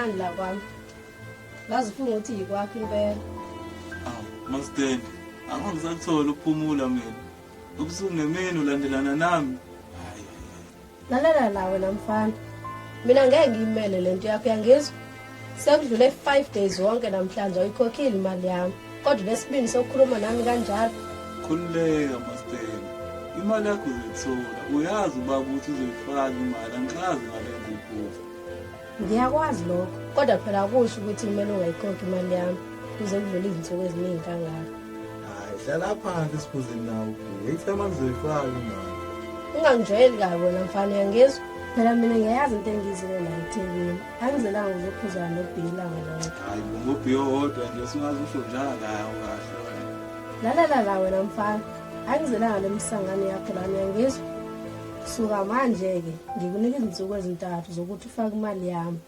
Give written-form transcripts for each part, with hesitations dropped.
mnandi la kwami. Ngazifunga ukuthi yikwakho impela. Master, angisathola ukuphumula mina. Ubusuku nemini ulandelana nami. Lalela la wena mfana. Mina ngeke ngiyimele lento yakho yangizwa. Sekudlule 5 days wonke namhlanje ayikhokhile imali yami. Kodwa lesibini sokukhuluma nami kanjalo. Khululeka Master. Imali yakho uzithola. Uyazi ubaba ukuthi uzoyifaka imali, angikazi ngalenza iphutha. Ngiyakwazi lokho. Kodwa phela akusho ukuthi kumele ungayikhokhi imali yami. Kuze kudlule izinsuku eziningi kangaka. Hlala phansi siphuzile nawe. Yithi manje uzoyifaka imali. Ungangijwayeli kabi wena mfana yangizwa. Phela mina ngiyazi into engizile la eThekwini. Angizelanga uzophuzana nobhilanga lonke. Hayi ngobhiyo hodwa nje singazi usho njalo kahle. Lalela la wena mfana. Angizelanga lemsangane yakho lana yangizwa. Suka manje ke ngikunika izinsuku ezintathu zokuthi ufake imali yami.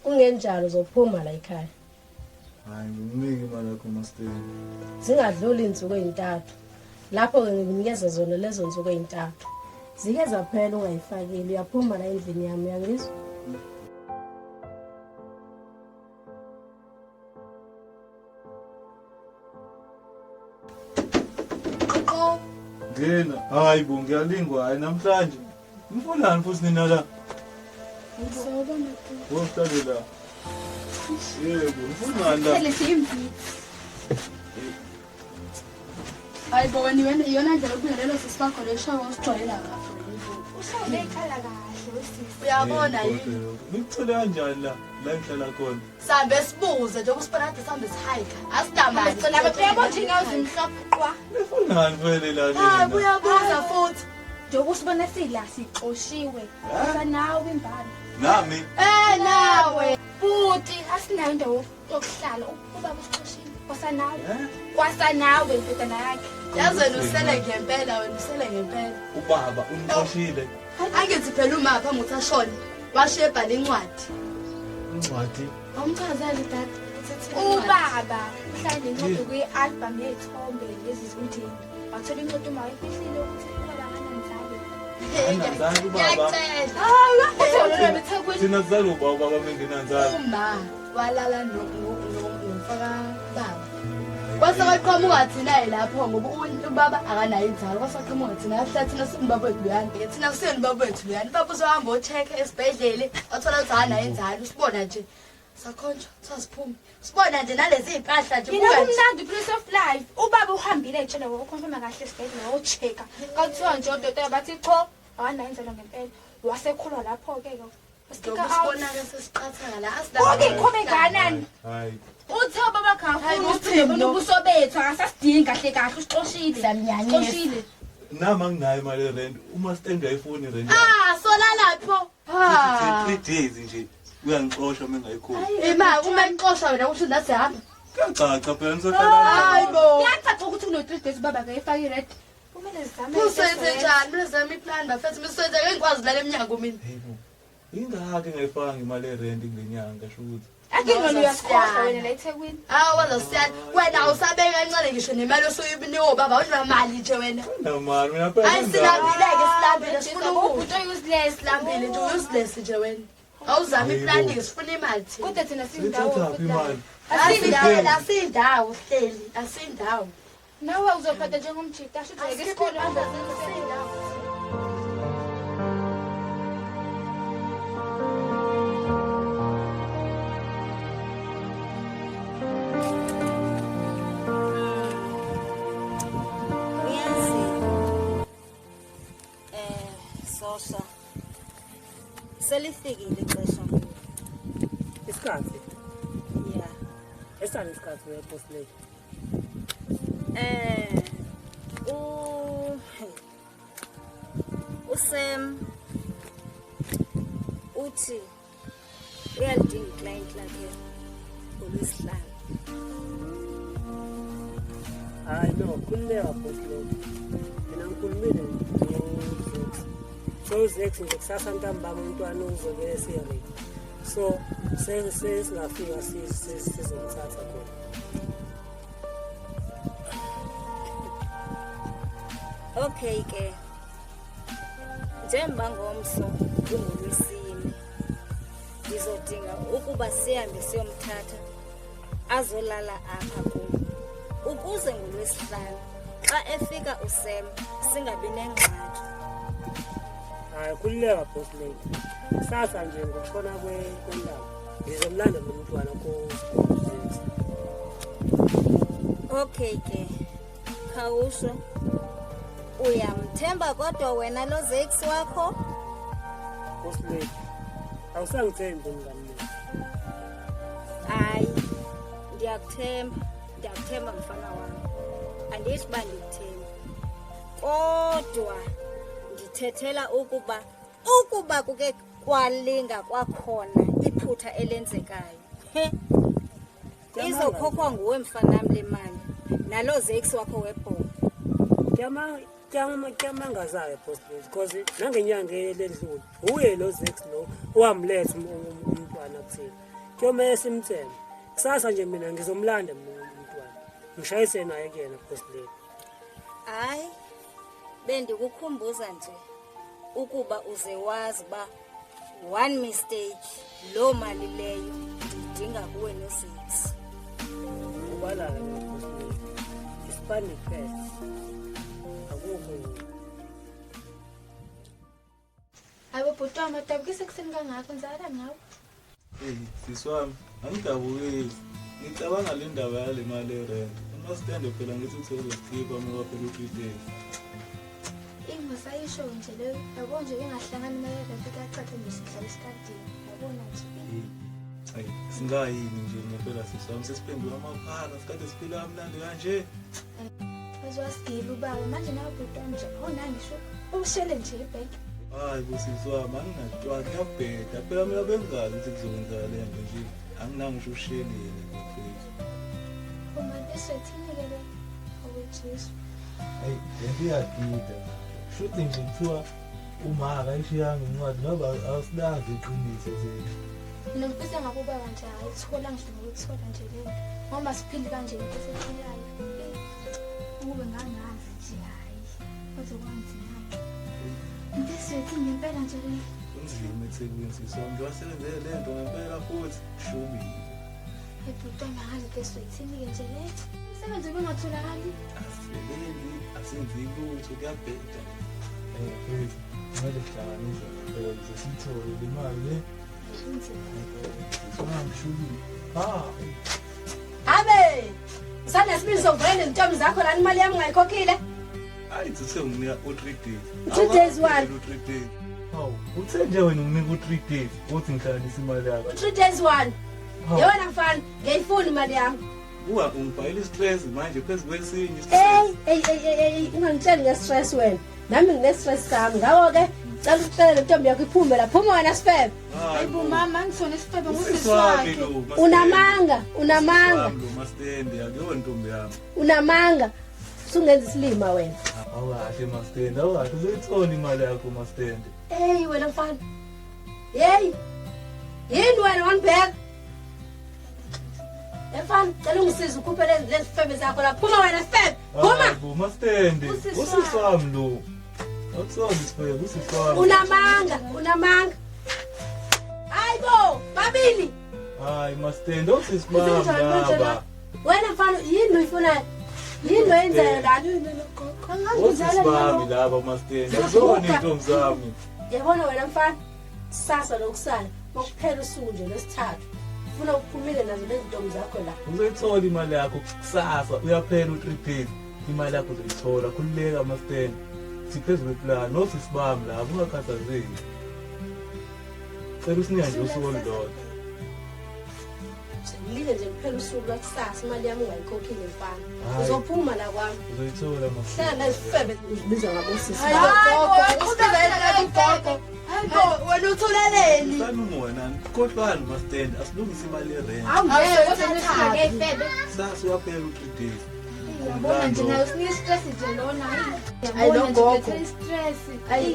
Kungenjalo uzophuma la ekhaya. Hayi ngikunike imali yakho Master. Zingadluli izinsuku ezintathu. Lapho ke ngikunikeza zona lezo nsuku ezintathu. Zike zaphela ungayifakile uyaphuma la endlini yami yangizwa. Ngena, hayi bo ngiyalingwa hayi namhlanje. Mfunani futhi nina la? Ngizobona tu. Wohlale la. Yebo, mfunani la? Phela simbi. Hayi bo wena iyona ndlela ukungelo sisibakho leshawa usijwayela kahle. Ushawa ekhala kahle wesisi. Uyabona yini? Ngikuthole kanjani la ngihlala khona? Sambe sibuze nje ukusiphanada sambe sihayika. Asidamani. Ngicela bayabo nje ngawuzimhlophe qwa. Mfunani vele la nina? Hayi uyabuza futhi. Nje ukusibona sila sixoshiwe. Usanawe imbali. Nami. Nawe. Futhi asinayo indawo yokuhlala ubaba usixoshile. Wasanawe. Wasanawe indodana yakhe. Yazweni usele ngempela wena usele ngempela. Ubaba unixoshile. Angithi phela uma phambi ukuthi ashone washebha lencwadi. Incwadi. Awumchazeli dad. Ubaba uhlala lencwadi kwi-album yethombe lezi zindini. Wathola incwadi uma wayifihlile ukuthi ubaba angananzalo. Ananzalo ubaba. Ngiyacela. Thina sizalo ubaba bengenanzalo. Uma walala nomfaka baba. Kwasaqhamuka thina lapho ngoba ubaba akanayo inzalo. Kwasaqhamuka thina yahlathina simbaba wethu luyani. Thina kuseni baba wethu luyani. Baba uzohamba ocheck esibhedlela athola ukuthi akanayo inzalo. Sibona nje sakhonjwa sasiphuma. Sibona nje nalezi impahla nje kuwe. Kumnandi place of life. Ubaba uhambile etshela ukhonfirma kahle esibhedlela ochecka. Kwathiwa nje odokotela bathi cha akanayo inzalo ngempela. Wasekhulwa lapho ke Sibona ke sesiqhathaka la asidaba. Konke ikhobe kanani? Hayi. Uthi ubaba khafuna ukuthi ubuso bethu akasasidingi kahle kahle usixoshile samnyanyisa. Nama nginayo imali rent uma sithenga ifoni rent. Sola lapho. 3 days nje uyangixosha mengayikhona. Ima uma ngixosha wena uthi nasihamba. Kuyacaca phela nisohlala. Hayibo. Yacaca ukuthi uno 3 days ubaba akayifaki red. Kumele sizame. Usenze njani? Mezama iplan bafethu misenze ngikwazi la eminyango mina. Hayibo. Ingakho ngayifaka imali rent ngenyanga sho ukuthi. Akingona uyasikhohlwa wena la eThekwini. Waza siyani. Wena awusabeka kancane ngisho nemali osuyibiniwe baba awuna mali nje wena. Namali mina phela. Ayisilambile silambile sifuna ubhuti useless silambile nje useless nje wena. Awuzama iplan sifuna imali thina. Kodwa thina sindawo imali. Asindawo hleli asindawo. Nawe uzophatha njengomjita asho ukuthi isikole asindawo. Sosha. Selifikile ixesha. Isikhathi. Yeah. Esani isikhathi wepost late. Usem uthi uyalidinga client lakhe uLwesihlanu. Hayi no, khululeka post late. Mina ngikhulumile so Zex nje kusasa ntambama umntwana uzobe esiyready. So sesingafika sizomthatha khona. Okay ke. Njengoba ngomso ungolwesine ndizodinga ukuba sihambe siyomthatha azolala apha kum ukuze ngolwesihlanu xa efika usem singabi nengxaki. Hayi kululeka boss lady. Kusasa nje ngokutshona kwendaba ngizomlanda lo mntwana ko-6. Okay ke, Khawusho, uyamthemba kodwa wena lo Zex wakho? Boss lady, awusangithembi mngani. Hayi, ndiyakuthemba mfana wami. Andithi uba ndikuthemba. Kodwa ndithethela ukuba kuke kwalinga kwakhona iphutha elenzekayo. Izokhokhwa nguwe mfanam le mali nalo Zex wakho webhola. Kyamangazayo boss lady because nangenyanga elendlule uye lo Zex lo owamletha umntwana kuthina. Kuyomele simthembe. Kusasa nje mina ngizomlanda umntwana. Ngishayise naye kuyena boss lady. Hayi, bendikukhumbuza nje ukuba uze wazi ba one mistake lo mali leyo ndidinga kuwe noSex. Ubala boss lady. Isipani phela. Akukho. Hayibo bhuti wami, adabukise kuseni kangako, nzala ngawe. Siswami, angidabukeli. Ngicabanga le ndaba yale mali yerent. Umasitende phela ngithi usezokhipha ngoba phela u-3 Ingasayisho nje leyo, yabo nje bengahlangani imali efika yacatha nje sihlala esikadini. Yabona nje. Hayi, singayini nje ngempela siswami sesiphenduka amaphana sikade siphila kamnandi kanje. Bazowasigila ubaba manje nawe bhuti wami nje awunangisho ushele nje ebhenki. Hayi kusiswami anginatshwala ngiyabheda phela mina bengazi ukuthi kuzokwenzeka le nto nje anginangisho ushenile mfethu. Uma esethini ke lo awujesu. Hayi lento iyagida shuthi nje kuthiwa uma akayishiyanga incwadi ngoba awusidazi iqiniso zethu. Nomfisa ngakubaba nje ayithola ngisho ngokuthola nje lento ngoba siphili kanje esephilayo. Ube ngangazi nje hayi uzokwanzima. Ngisethi ngempela nje le Kunzima eThekwini siswami ngiwasebenzele le nto ngempela futhi shubile. ebhuti wami angazi ke swethini ke nje le umsebenzi bengatholakali. Asisebenzi asenzi lutho kuyabheda. Mfethu kumele sihlanganise phela ukuze siyithole le mali le. Siswangishubile. Abe usanesibili sokuvela nezintombi zakho lana imali yami ngayikhokhile. Hayi sithe nginika u3 days. 2 days one. U3 days. Hawu uthe nje wena unginika u3 days uthi ngihlanganise imali yakho. 3 days one. Yewena mfana ngiyayifuna imali yami. Uwa ungibhayile stress manje phezu kwesinye stress. Hey ungangitsheli nge-stress wena. Nami ngine-stress sami ngako ke cela ukucela le ntombi yakho iphume la phuma wena sifebe. Hayibo mama ngisona isifebe ngusisi Usiswami wakhe. lo. Unamanga. Lo mastende akuyo ntombi yami. Unamanga. Sungenza isilima wena. Awukahle mastende awukahle uzoyithola imali yakho mastende. Hey wena mfana. Hey. Yini wena wanibheka? Mfana cela ungisize ukhuphe lezi febe zakho la phuma wena sifebe. Phuma. Hayibo mastende usiswami lo. Awusona isifebe usiswami. Unamanga. Hayibo, babili. Hayi mastende usisibamba baba. Wena mfana yini uyifuna? Yini oyenzayo la? Usisibambi laba mastende. Uzona intombi zami. Yabona wena mfana, sasa lokusala, bokuphela usuku nje lesithathu. Ufuna ukuphumile nazo lezi ntombi zakho la. Uzoyithola imali yakho kusasa uyaphela u3 days. Imali yakho uzoyithola khululeka mastende. Siphezulu plan nosisibambi la ungakhathazeki. Cela usinike nje usuku olulodwa. Ngilile nje kuphela usuku lwakusasa imali yami ungayikhokhile mfana. Hayi. Uzophuma la kwami. Uzoyithola mastende. Hlala nezifebe zibiza ngabosisi. Hayibo wena utholaleni. Sanungona kodwani mastende asilungise imali yerent. Awungeke ifebe. Sasa uyaphela u3 days. Yabona nje nayo sinika stress nje lona hayi. Hayi, lo Yabona nje gogo. bethe stress. Ayi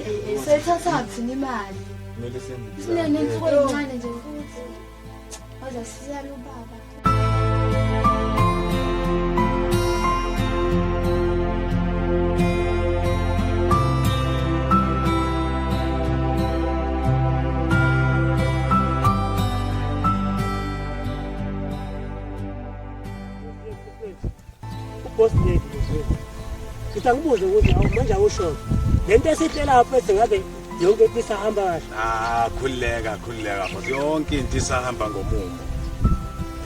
sethatha thina imali. Kumele senze. Sinene ntfolo incane nje futhi. Wazasiyala ubaba. uboss lady uzwe ngithi angibuze ukuthi awu manje awusho lento esihlela lapha bese ngabe yonke into isahamba kahle khulileka futhi yonke into isahamba ngomumo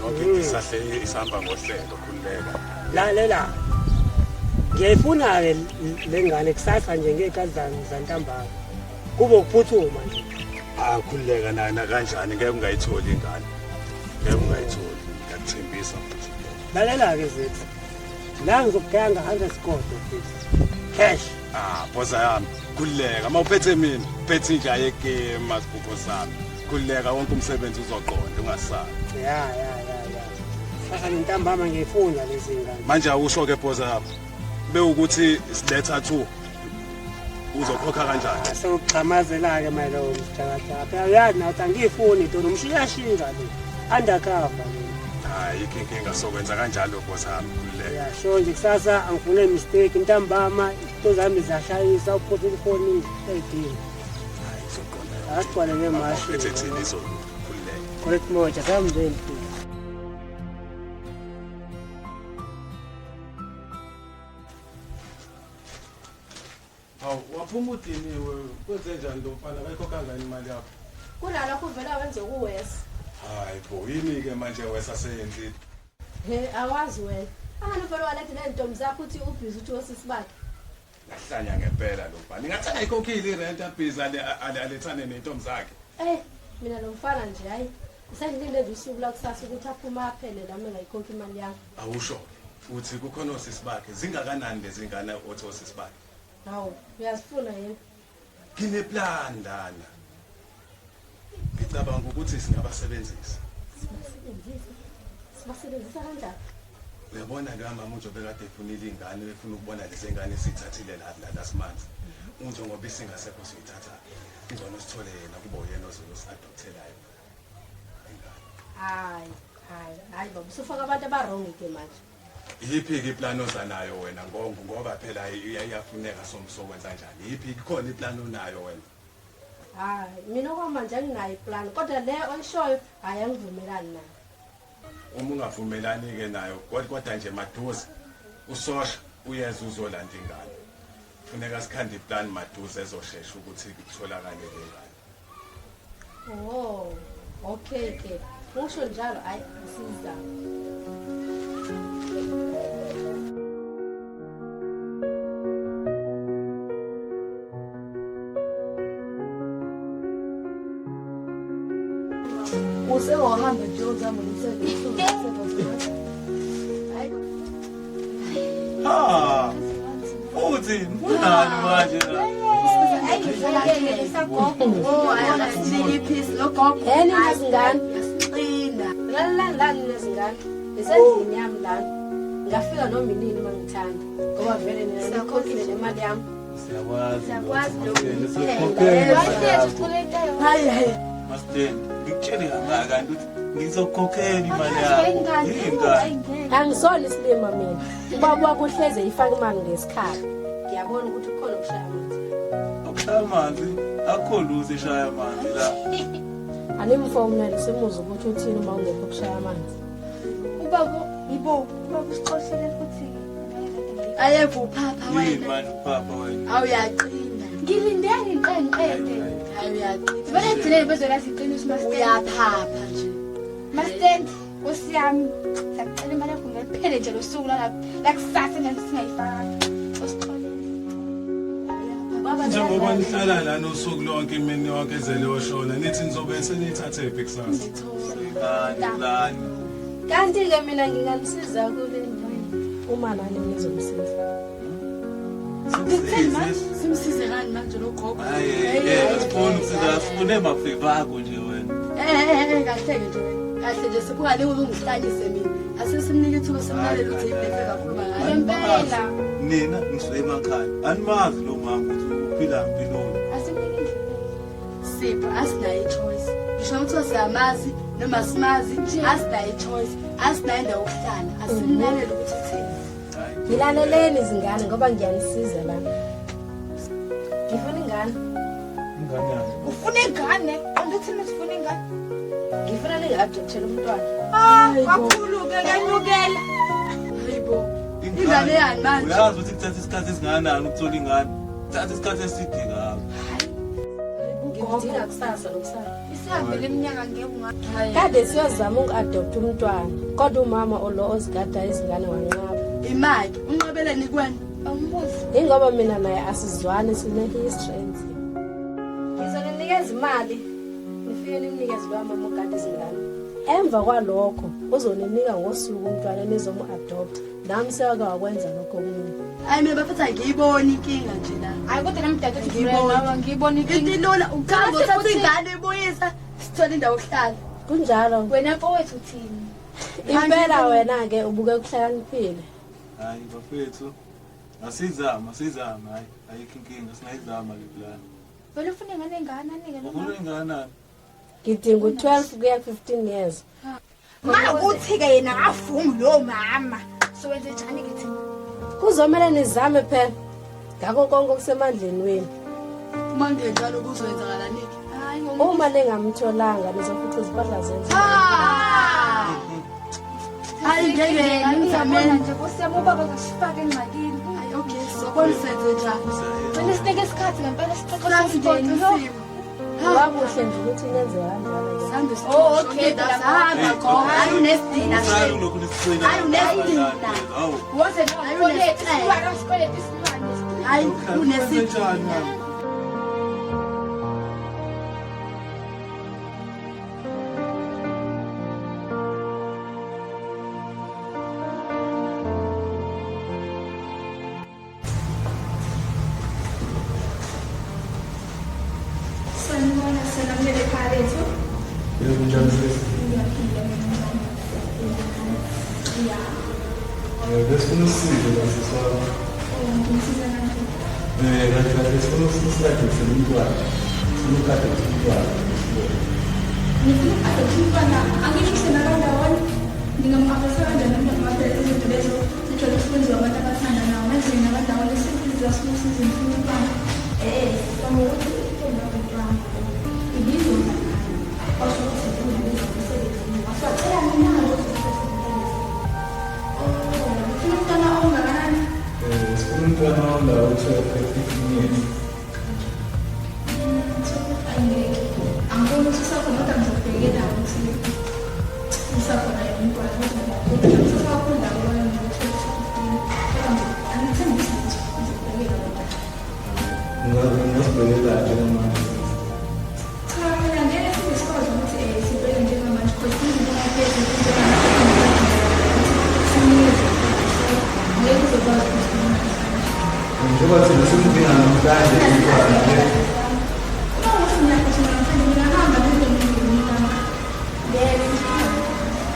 yonke into isahamba ngohlelo khulileka lalela ngiyayifuna ke lengane kusasa nje ngekhathi zantambama kube ukuphuthuma nje khulileka na kanjani ngeke ungayitholi ingane ngeke ungayitholi ngiyakuthembisa futhi lalela ke zethu la ngizokuganga 100 kodwa cash boza yami khulileka mawuphethe mina uphethe inja yegame masibukho sami khulileka wonke umsebenzi uzoqonda ungasabi ya sasa nintambama ngiyifuna lezi ngane manje awusho ke boza yami bewukuthi siletha 2 uzokhokha kanjani sewuchamazela ke manje lo msithatha uyazi nathi angifuni to nomshiyashinga lo undercover inkinga sokwenza kanjalo boza yami khulileka ya sho nje kusasa angifune mistake intambama into zami zashayisa uphothe ifoni edini izoqonda asigcwale ngemashi ethethini khulileka correct moja samzweni waphuma udiniwe kwenze njani lo mfana kayikhokha ngani imali yakho kunalokho uvela wenze kuwesa hayi bo yini-ke manje wesa seyenzile awazi wena angani uvele walethe ney'ntombi zakho uthi ubhizi uthi wosisibakhe lahlanya ngempela lo mfana ingathi angayikhokhile irent abhizi alethane ney'ntombi zakhe mina lo mfana nje hayi usengilinde nje usuku lakusasa ukuthi aphume aphele lami engayikhokhi imali yami awusho uthi kukhona osisibakhe zingakanani lezi ngane othi osisibakhe hawu uyazifuna yini ngineplan dana ngicabanga ukuthi singabasebenzisa sibasebenzisa kanjani uyabona ke mama ujobe kade efunile ingane efuna ukubona lezi ngane sithathile la simanzi unje ngoba isingasekho siyithatha ingcono sithole yena kuba uyena ozosadokthelayo hayi baba usufaka abantu abarongi ke manje yiphi-ke iplani ozanayo wena ngoba phela iyafuneka sokwenza njani yiphi khona iplani onayo wena mina kwamanje anginayo iplani kodwa le oyishoyo hayi angivumelani nayo uma ungavumelani-ke nayo kodwa nje maduze usosha uyeza uzolanda ingane funeka sikhande iplani maduze ezoshesha ukuthi kutholakale le ngane okay ke usho njalo hayi siza usewahamba nje uzama umsebenzi uthi kunani manje lalani nezingane besendlini yami lana ngafika noma inini uma ngithanda ngoba vele ninakhokhile nemali yami Master, ngikutshele kangakanti ukuthi ngizokukhokhela imali yakho. Angisona isilima mina. Ubaba wakho uhleze ifaka imali ngesikhathi. Ngiyabona ukuthi ukhona ukushaya amanzi. Ukushaya amanzi akho luze eshaya amanzi la. Animfonele simuze ukuthi uthini uma ungekho ukushaya amanzi. Ubaba usixoshele futhi ayepho uphapha Yini wena manje upapa wena? awuyaqina ngilindele ngiqede awuyaqina vele ngidile bezolathi iqiniso master uyaphapha nje master usiyami sacela imali yakho ngeliphele nje losuku la kusasa nje singayifaka Njengoba nihlala la nosuku lonke imini yonke ezele oshona nithi nizobe senithathe ephi kusasa? Lani. Kanti ke mina nginganisiza kule uma nani nizomsiza. simsize ngani manje lo gogo sifune mafeva akho nje wena. kahle nje kahle nje sibungale ungihlanyise mina asesimnike ithuba simlalele ukuthi ibhefe kakhuluma ngayo ngempela Nina ngisuke emakhaya. Animazi lo mama ukuthi uphila impiloni. asimnike sipho asinayo choice ngisho ukuthi siyamazi noma simazi asinayo choice asinayo indawo yokuhlala asimlalele ukuthi uthini Ngilaleleni izingane ngoba ngiyanisiza lana. Ngifuna ingane. Ingane yakho. ufuna ingane angithi nisifuna ingane Ngifuna ningadokthela umntwana. kakhulu ke nganyukela Ingane yani manje. Uyazi ukuthi kuthatha isikhathi esinganani ukuthola ingane. Kuthatha isikhathi eside kabi. Ngidinga kusasa lokusasa. Isihambele iminyaka ngebunga. Kade siyozama uku-adopta umntwana kodwa umama olo ozigada izingane wanqaba. Imali unqabeleni kwani? Awumbuzi. Ingoba mina naye asizwane sine-history enzima. Ngizoninikeza imali nifike nimnikeze loya mama ogada izingane. Emva kwalokho uzoninika ngosuku umntwana nizomu-adopta. Nami sewake wakwenza lokho kumina. Hayi mina bafetha ngiyibona inkinga nje la. Hayi kodwa namdada ngibona Into ilula ukhamba uthatha ingane ibuyisa sithola indawo yokuhlala. Kunjalo wena mfowethu uthini? impela wena-ke ubuke kuhlakaniphile. Hayi bafethu. Asizama hayi ayikho inkinga singayizama le plan. Vele ufuna ingane engakanani-ke lo Ufuna mama? ingane? Ngidinga u-12 kuya 15 years. Mana kuthi-ke yena akavumi lo mama. Sowenze njani-ke thina? Kuzomele nizame phela ngakho konke okusemandleni wenu. Uma ngenjalo kuzoyenzakalani? Hayi Uma ningamtholanga nizofica izipahla zenza. Hayi ngeke ngiyabona nje kusiyama ubaba zasifake engxakini. Hayi okay sokona senze njani? Vele sinike isikhathi ngempela Khona sixoxe nje isixoxo. isimo. Wakuhle nje ukuthi nenze kanjalo. Sambe Oh, okay, hamba khona. Hayi unesidina Usali nje. lokhu nisicina. Hayi unesidina. Hawu. Woze nomkoleti siwaka sikoleti isimanje. Hayi unesidina. Unesidina. Sanibona senamlele ekhaya lethu. Yebo njani sisi? Besifuna usizo la sisi wami. Kahle sifuna usizo umntwana. Sifuna ukade umntwana. Ngifuna ukade umntwana angisho nakanjani ngingamhambisa kanjani nomntwana wakhe izinto lezo zijwayele ukwenziwa abantu abathanda nawo manje nakanjani lesifundisa simusiza umntwana somukuthi umntwana ibizwa osokuthi umsebenzi wasacela mina umntwana ongakanani Sifuna umntwana ondawo 15 years. angiboni ukuthi usakhona kodwa ngizobhekela ukuthi usakhona yini umntwana kodwa usakhona ndawo ukuthi angithembisi ukuthi ngizobhekela Ungasibhekela njengamanje. cha mina ngeke sibe sikwazi ukuthi sibheke njengamanje because izinto ngeke ngeke uzokwazi ukuthi Njengoba thina simudinga namhlanje umntwana nje.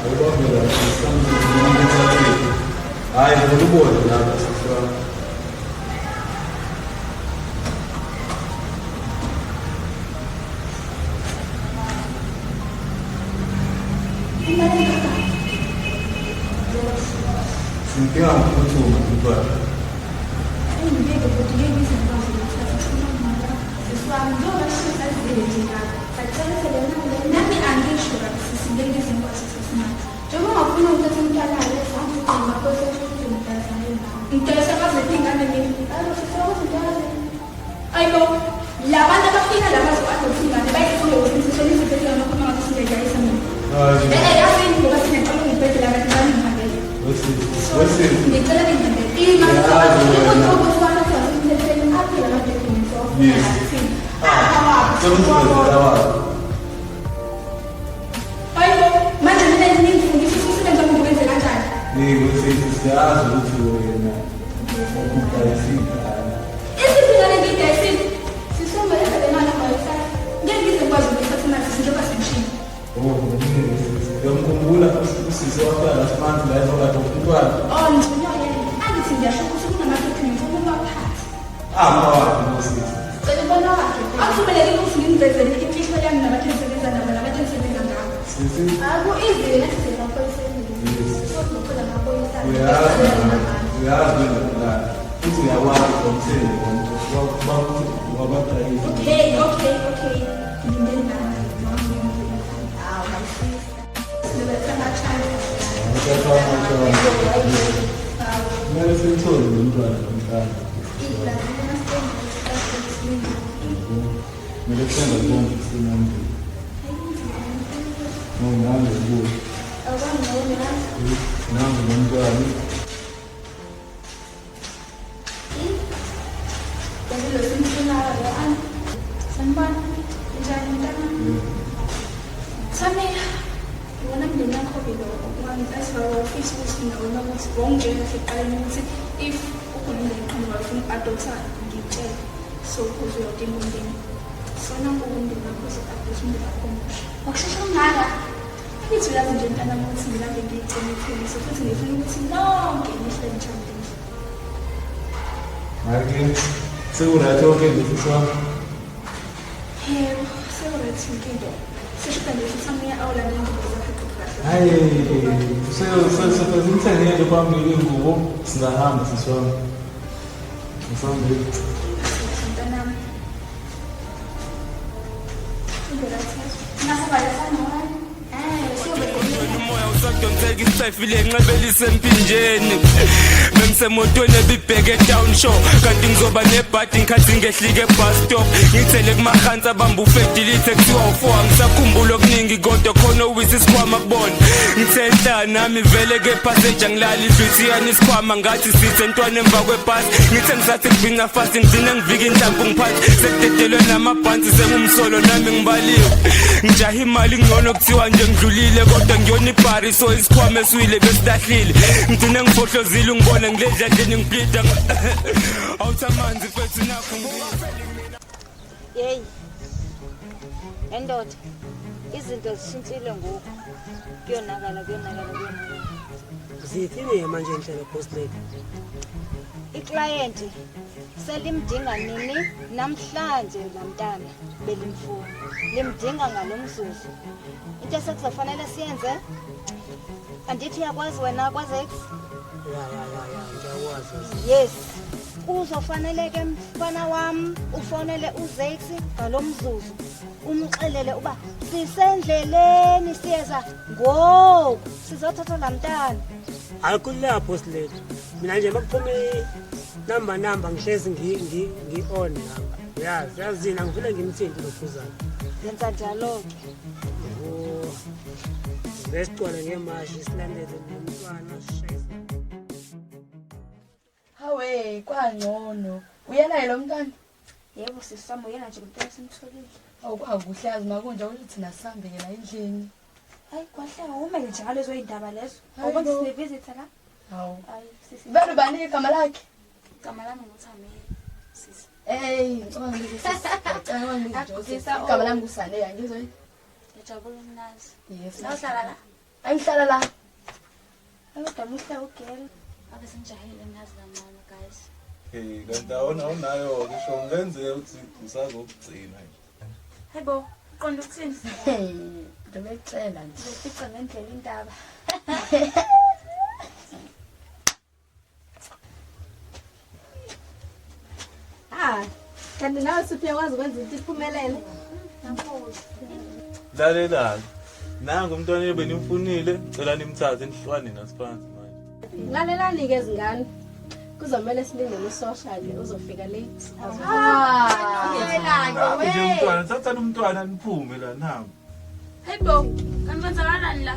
Ubabela something hayi ngolubona lapha sisi wami. Simdinga ngokuphuthuma umntwana. nami angisho kakusisi ngeke ngizokwazi ukusimama njengoba ngifuna ukuthatha umntwana lezi angidinga kodwa ukuthi ngidayisa kaze ingane nini ayibo labantu abafika la bazoadoptha ingane bayifune ukuthi sisebenzise nokho ngathi singedayisa mina yasini ngoba sinecala ngibhedela abantu banihambele ngicela ngihambele imali ukuthi abantu basemthethweni aphila ama-documents of Somuzibhedlela wayo. ayibo manje mina ngifundisa umsebenzi wami ngiwenze kanjani Ngikwesithi siyazi ukuthi wena udayisa ingane. isiphinga ngidayisile sisombeleza le mali abayifaka ngeke ngizokwazi ukuyithatha imali njengoba simshini Ngiyamkhumbula usisi wafika last month la ezokade umntwana. ngicinyayo angithi ngiyasho ukuthi kunama-documents okubaphathi Mawakhe nosisi. cela ubona wakhe akuvumelekile ukuthi ngimvezele imfihlo yami nabantu engisebenza nabo nabantu engisebenza ngabo Sisi aku-easy nesizela amaphoyiseni sokucela amaphoyisana uyazi wena futhi uyakwazi umsebenzi womuntu wabadrayiva. okay ngindeni nami hawu mayisisa sibetha amachance Ngiyacabanga ukuthi kumele simthole lo mntwana nomntana kumele kusenza konke kusemandleni nangu kuwo nangu lo mntwana Samela, ngibona mndeni yakho bilo ungangifisa ukuthi ngibona ukuthi wongena seqaleni ukuthi if uhulumeni eqhamuka ufuna uku-adoptha ngitshele so ukuze uyodinga umndeni so nangu umndeni wakho uze-adoptha umndeni wakho omusha wakushesha kungaka ithi uyazi nje mntanami ukuthi ngilambe ngiyigcine iqiniso futhi ngifuna ukuthi lonke nihle nijabulile hhayi-ke sekurathi konke ngifisa wami yebo sekurathi inkinto seshuda nje futhi amuya awulanda ingubo zakhe kahle hayi simthenge nje phambili ingubo singahamba sisi wami ngisambile mntanami ngahamba lesanowayo umoya usadonseka isayifile enxebelise empinjeni bengisemotweni ebibheke town show kanti ngizoba nebhadi ngikhathi ngehlike ebus stop ngithele kumahansi abamba ufedilithe kuthiwa u4 angisakhumbula okuningi kodwa khona uwisi isikhwama kubona ngithe nhla nami vele ke passenger ngilala ibhithiyani isikhwama ngathi sithe ntwana emva kwebhasi ngithe ngisathi ngibhinca fast ngigcine ngivika inhlamvu ngiphathi sekudedelwe namabhansi sengumsolo nami ngibaliwe ngijaha imali ngcono kuthiwa nje ngidlulile kodwa ngiyona ibhari so isikhwama esiwile besilahlile ngigcine ngifohlozile ngibona ngiledla endlini ngibhida awuthi amanzi fethu nakho yeyi endoda izinto zishintshile ngoku kuyonakala zithini manje inhlelo post lady iklayenti selimdinga nini namhlanje lamntana belimfuna limdinga ngalomzuzu into esekuzofanele siyenze andithi yakwazi wena kwazex ya ngiyakwazi yes kuzofaneleke mfana wami ufonele uzex ngalomzuzu umxelele uba sisendleleni siyeza ngoku sizothatha lamntana hayi kuleya post lady mina nje makuphume namba ngihlezi ngi-on namba yazina ngivele ngimthindi lokhuzana yenza njalo-ke besigcwale ngemashi silandele nomntwana sishayisa hawe kwangcono uyena lo mntwana yebo sisami uyena nje umntwana simtholile awukwakuhle yazi makunje ukuthi thina sihambe-ke la endlini hayi kwahleka umele njalo lezo yindaba lezo awubona sinevisitor la hawu hayi sisi benu banika igama lakhe igama lami nguThamela sisi igama lami nguSaneya ngizwe ngijabula umnazi yes nawuhlala la angihlala la kodwa muhle ugel ake sinjahile nazi kancane guys kanti awunayo ngisho ngenzeka ukuthi usazokugcina hebo uqonda ukuthini ngibekucela nje uzofica ngendlela indaba kanti nawe suphi uyakwazi ukwenza into iphumelele lalelani nangu umntwana ebenimfunile cela nimthathe nihlwane nasiphansi manje lalelani-ke ezingane kuzomele silindele usosha-ke uzofika late nje umntwana thathani umntwana niphume la nami hebo kanti kwenzakalani la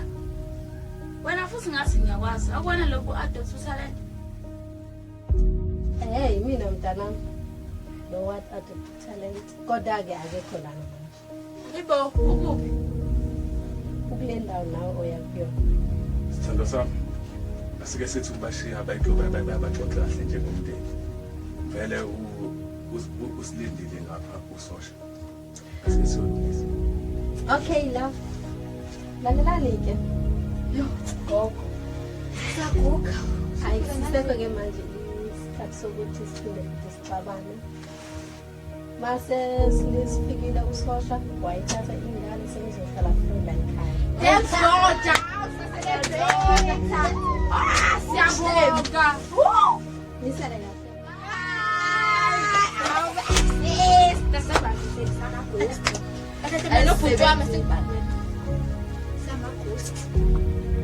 wena futhi ngathi ngiyakwazi akubona lokhu adopt utalent hey mina mntanami lo what talent kodwa-ke akekho lana manje hebo ukuphi ukule ndawo nawe oyakuyona sithando sami asike sithi ubashiya abaxoxa kahle njengomndeni vele usilindile ngapha usosha asike siyolungisa okay love lalelani-ke yo gogo siyaguga hayi sisekho-ke manje isikhathi sokuthi siphinde sixabane mase sinifikile usosha wayithatha ingane senizohlala funda ekhaya siyabonga nisele kahle ayinobhuti wami sekubhalweni samagusti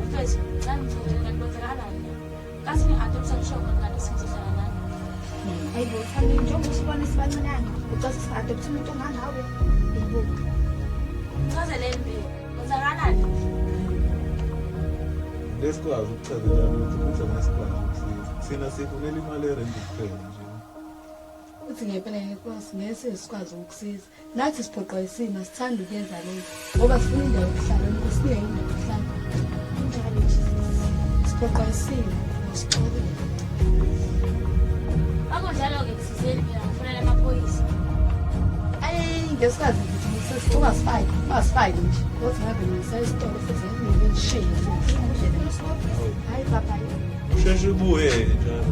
mfethu nangizokwenzakalani Kasi ngi-adoption show ngani singizohlala nani. Hayibo thandi njengoba usibona sibancinane ucase si-adopte umuntu onganawe. Yebo. Chazeleni Mbiyo. Kwenzakalani? lesikwazi ukuchazelana ukuthi kuza nesikwazi ukusiza thina sifunela imali erenti kuphela nje Uthi ngempela ngekwazi ngeke sikwazi ukusiza. Nathi siphoqwa isimo sithanda ukuyenza lento ngoba sifuna indawo yokuhlala nkosini indawo yokuhlala. Kunjalo nje. Siphoqwa isimo sixoxe. Akunjalo-ke kusizeni mina ngifonela amaphoyisa. Ngesikhathi ukuthi ungasifaki nje kodwa ngabe ngisayisitolo futhi nginishiye hayi papa usheshe ubuye njalo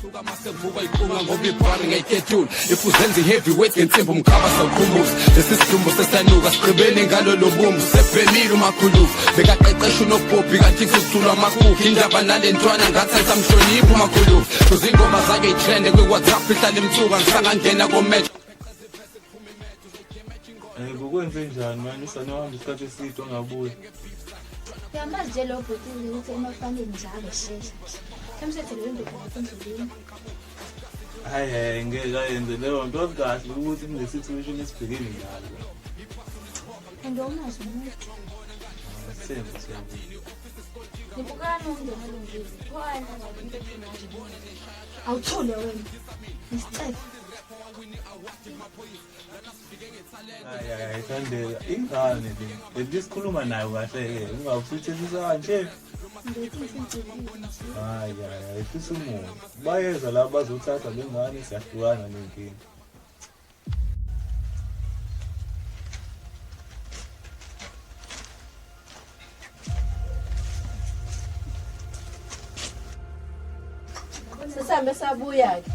Suka masevuka iphunga ngoba ibhari ngayikethula ifuzenza i-heavyweight ngensimbi umkhaba sawukhumbuza lesi sidumbu sesanuka siqhibene ngalo lobumbu sephelile umakhulufu bekaqeqesha unobhobhi kanti kusithulwa amakuku indaba nale ntwana ngathi ayisamhloniphi umakhulufu kuze ingoma zakhe yitrende kwi-WhatsApp ihlala imthuka ngisangangena kometho kukwenze njani manje usanohamba isikhathi eside ongabuyi Yamazi nje lo bhotile ukuthi emafanele njalo shesha. Kamsethe leyo ndoda endleleni. hayi ngeke ayenze leyo nto kahle ukuthi kule situation esibhekene ngayo Andonazo umuntu. senze Nibukana umndeni olungile. Khona ngabantu ekhinaje. awuthule wena isicefe hayi Thandeka ingane le lesikhuluma nayo kahle ungawufuthisa kanje hayi isimo bayeza la bazothatha lengane siyahlukana nenkingi Sisambe sabuya-ke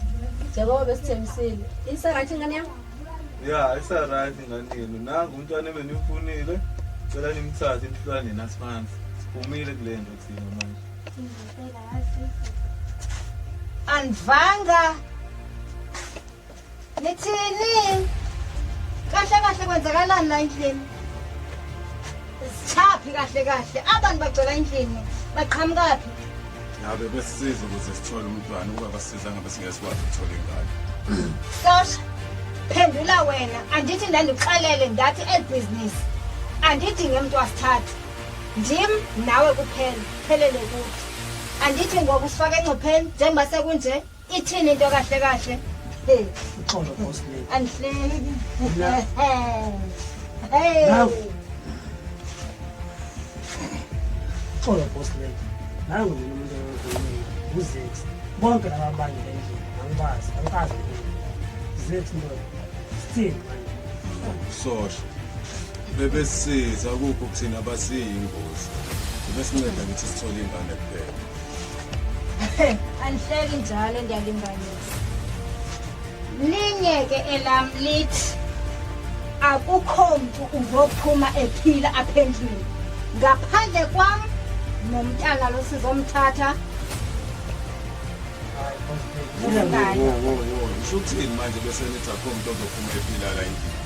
njengoba besithembisile isarathi ingane yami ya isaright nganini nangu umntwana ebenifunile cela nimthathe imhlwane nasimanzi siphumile kule nto thina manje Andivanga. Nithini? Kahle kwenzakalani la endlini? Sichaphi kahle. Abantu bagcwala endlini. Baqhamukaphi? Ngabe besisiza ukuze sithole umntwana ukuba basisiza ngabe singesikwazi ukuthola ingane. Sosha. Phendula wena. Andithi ndandikuxelele ndathi ebusiness. Andithi ngemuntu wasithathu. Ndim nawe kuphela. Phelele kuthi. Andithi ngoba usifaka engcopheni njengoba sekunje ithini into kahle. Hey, uxolo boss lady andihleki. Nawu. Hey. uxolo boss lady nangu mina umuntu uzex bonke laba bantu endlini angibazi angikazi zex ndoda still manje Sosha. Bebesisiza ukho kuthina basiyingozi. Besinceda ukuthi sithole ingane kuphela. Andihleki njalo ndiyalinganisa. Linye ke elam lithi akukho mntu uzophuma ephila apha endlini ngaphandle kwam nomntana lo sizomthatha. Usho ukuthini manje bese nithi akho umuntu ozophuma ephila la endlini?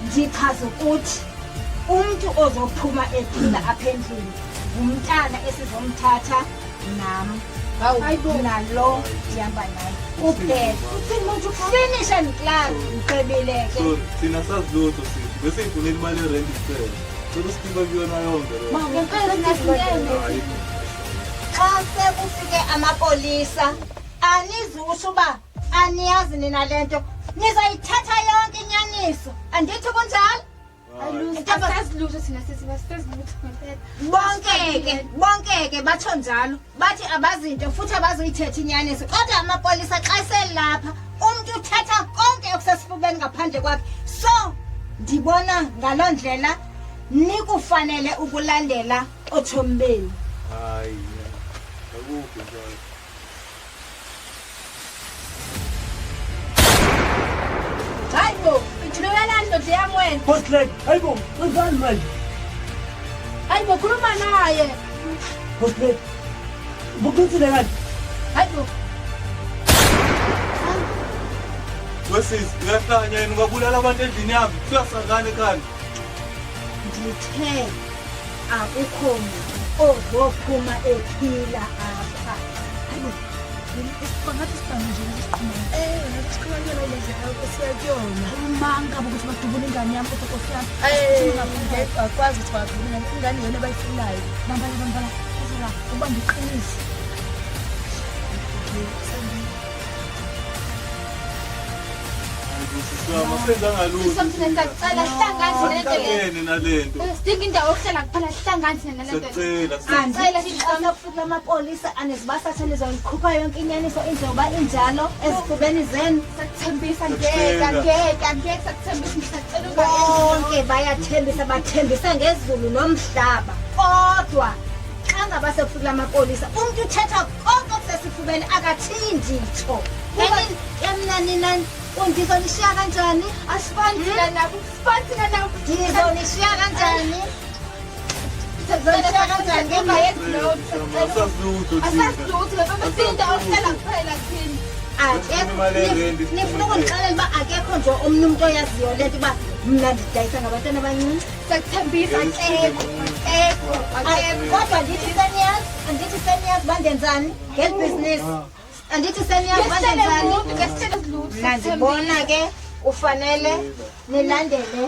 Ndichaza ukuthi umuntu ozophuma ephila apha endlini ngumntana esizomthatha nam. Hayibo nalo ndihamba naye. Kuphela. Finish and class. Ngqibile ke. so thina sazilutho sithi bese ifunela imali erenti kuphela cela usikiba kuyona yonke le Ngempela nasinene. Xa sekufike amapolisa anizusho uba aniyazi nina lento nizayithatha yonke inyaniso andithi kunjalo Asasilutho thina sesibasezilutho ngempela. bonke ke batsho njalo bathi abazinto futhi abazuyithetha inyaniso kodwa amapolisa xa selapha umuntu uthatha konke okusesifubeni ngaphandle kwakhe so ndibona ngaloo ndlela nikufanele ukulandela othombeni. hayi akukho njalo hayibo ithulelani ndoda yami wena boss lady hayibo wenzani manje hayibo khuluma naye boss lady bukuthile kanti hayibo wesisi uyahlanya yena ungabulala abantu endlini yami kuyasangane kanti Ndithe akukho muntu ozophuma ephila apha. Bangathi sibambe nje isiqhumane. Sikhulanyela lezi siyakuyona. Umanga ukuthi badubule ingane yami kodwa Nkosi yami. Akwazi ukuthi badubule ingane yona abayifunayo. Bambala. Uzira ubambe iqiniso. Something sicela sihlangane Ahlangene nalento. sidinga indawo yokuhlala kuphela sihlangane nalento. Sicela Asafika amapolisa anezibasatha nizonikhupha yonke inyaniso injoba injalo ezifubeni zenu. Sakuthembisa ngeke sakuthembisa ngisacela Bonke bayathembisa bathembisa ngezulu nomhlaba. Kodwa xa ngaba sekufika amapolisa umuntu uthetha konke okusesifubeni akathindi itho. Emnani undizonishiya kanjani? asifandile nabo sifathina nabo. Ndizonishiya kanjani? Sizoshiya kanjani ngemva yezilo. Asazutho Asasiduthu ngoba sindawo yokuhlala kuphela thina. Nifuna ukundixelela uba akekho nje omnye umuntu oyaziyo lento uba mna ndidayisa ngabantwana abancinci. Sakuthembisa akekho. Kodwa andithi seniyazi uba ndenzani ngeli bhizinisi. Andithi seniyazi uba ndenzani. Mna ndibona ke ufanele nilandele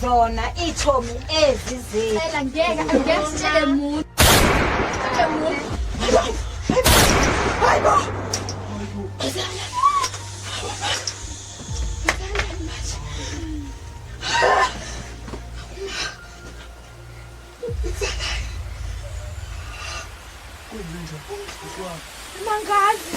zona iitshomi ezi zenu. Angeke sitshele muntu. Mangazi.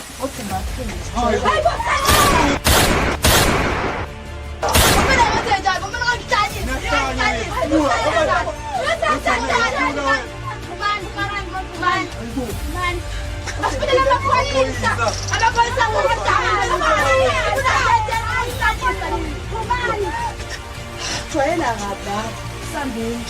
Jwayela ngapha. Sambeni.